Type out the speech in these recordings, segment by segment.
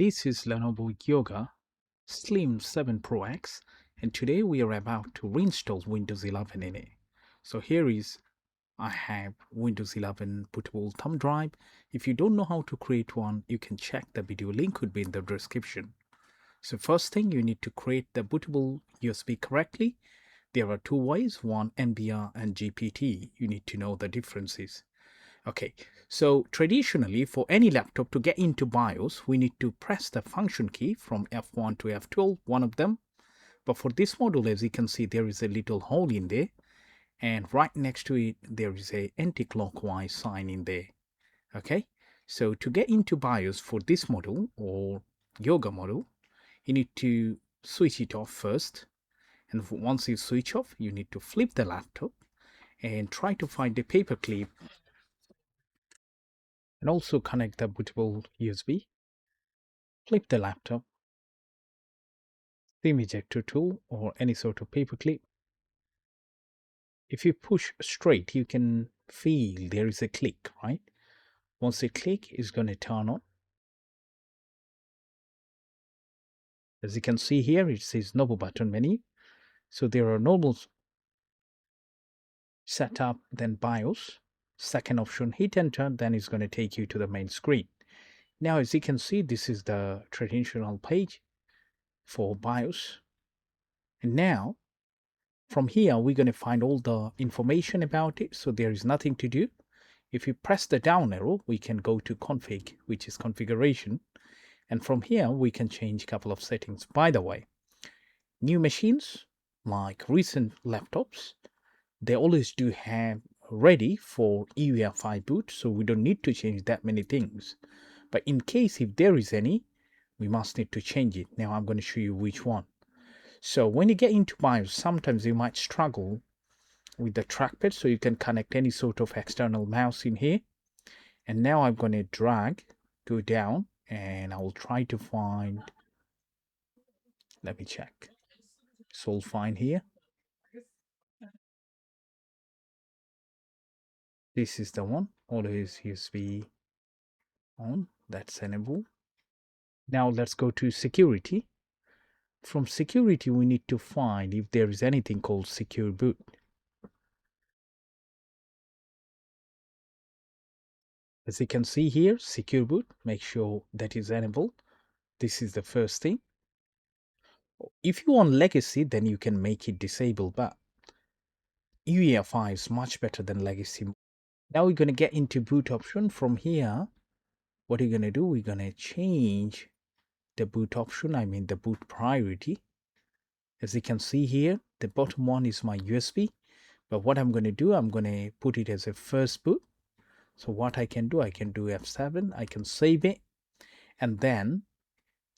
This is Lenovo Yoga Slim 7 Pro X, and today we are about to reinstall Windows 11 in it. So here is, I have Windows 11 bootable thumb drive. If you don't know how to create one, you can check the video, link could be in the description. So first thing, you need to create the bootable USB correctly. There are two ways, one NBR and GPT. You need to know the differences. Okay, so traditionally for any laptop to get into BIOS, we need to press the function key from F1 to F12, one of them. But for this model, as you can see, there is a little hole in there. And right next to it, there is a anti-clockwise sign in there. Okay, so to get into BIOS for this model or Yoga model, you need to switch it off first. And once you switch off, you need to flip the laptop and try to find a paper clip and also connect the bootable USB. Flip the laptop, SIM ejector tool or any sort of paper clip. If you push straight, you can feel there is a click, right? Once the click is going to turn on. As you can see here, it says Novo button menu. So there are normal setup, then BIOS. Second option, hit enter, then it's going to take you to the main screen. Now, as you can see, this is the traditional page for BIOS. And now, from here, we're going to find all the information about it. So there is nothing to do. If you press the down arrow, we can go to config, which is configuration. And from here, we can change a couple of settings. By the way, new machines, like recent laptops, they always do have ready for UEFI boot. So we don't need to change that many things. But in case if there is any, we must need to change it. Now I'm going to show you which one. So when you get into BIOS, sometimes you might struggle with the trackpad, so you can connect any sort of external mouse in here. And now I'm going to drag, go down, and I will try to find, let me check. It's all fine here. This is the one, always USB on, that's enable. Now let's go to security. From security, we need to find if there is anything called secure boot. As you can see here, secure boot, make sure that is enabled. This is the first thing. If you want legacy, then you can make it disabled, but UEFI is much better than legacy. Now we're going to get into boot option. From here, what are you going to do? We're going to change the boot option, I mean the boot priority. As you can see here, the bottom one is my USB, but what I'm going to do, I'm going to put it as a first boot. So what I can do F7, I can save it, and then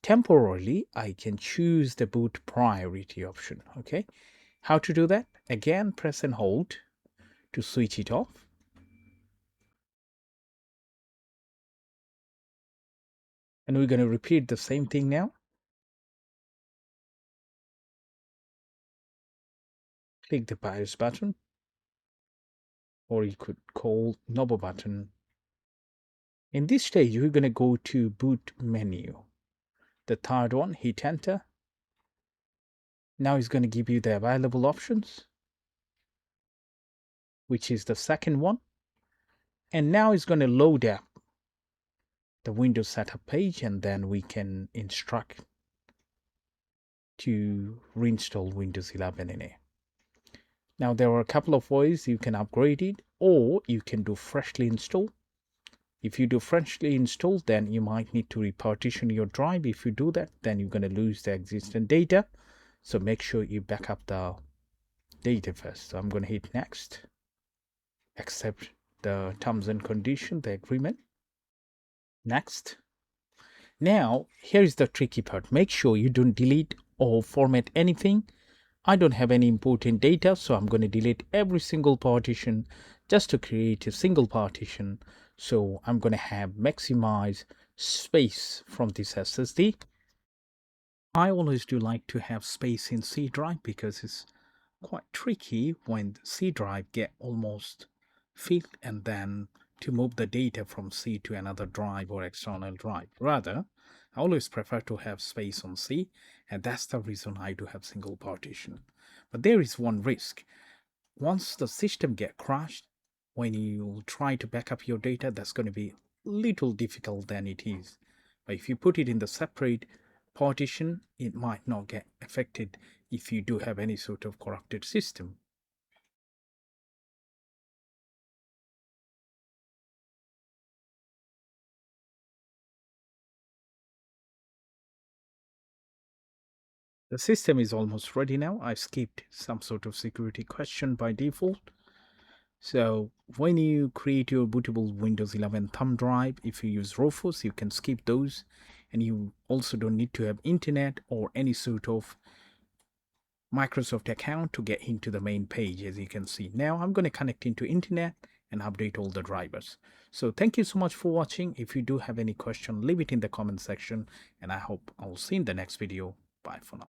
temporarily I can choose the boot priority option. Okay, how to do that? Again, press and hold to switch it off. And we're going to repeat the same thing now. Click the BIOS button, or you could call Novo button. In this stage, we're going to go to boot menu. The third one, hit enter. Now it's going to give you the available options, which is the second one. And now it's going to load up the Windows setup page, and then we can instruct to reinstall Windows 11 in it. Now there are a couple of ways you can upgrade it, or you can do freshly install. If you do freshly install, then you might need to repartition your drive. If you do that, then you're going to lose the existing data. So make sure you back up the data first. So I'm going to hit next, accept the terms and condition, the agreement. Next. Now, here is the tricky part. Make sure you don't delete or format anything. I don't have any important data, so I'm going to delete every single partition just to create a single partition. So I'm going to have maximize space from this SSD. I always do like to have space in C drive because it's quite tricky when the C drive get almost filled and then to move the data from C to another drive or external drive. Rather, I always prefer to have space on C, and that's the reason I do have single partition. But there is one risk. Once the system get crashed, when you try to back up your data, that's going to be little difficult than it is. But if you put it in the separate partition, it might not get affected if you do have any sort of corrupted system. The system is almost ready now. I skipped some sort of security question by default. So when you create your bootable Windows 11 thumb drive, if you use Rufus, you can skip those. And you also don't need to have internet or any sort of Microsoft account to get into the main page. As you can see now, I'm going to connect into internet and update all the drivers. So thank you so much for watching. If you do have any question, leave it in the comment section, and I hope I'll see you in the next video. Bye for now.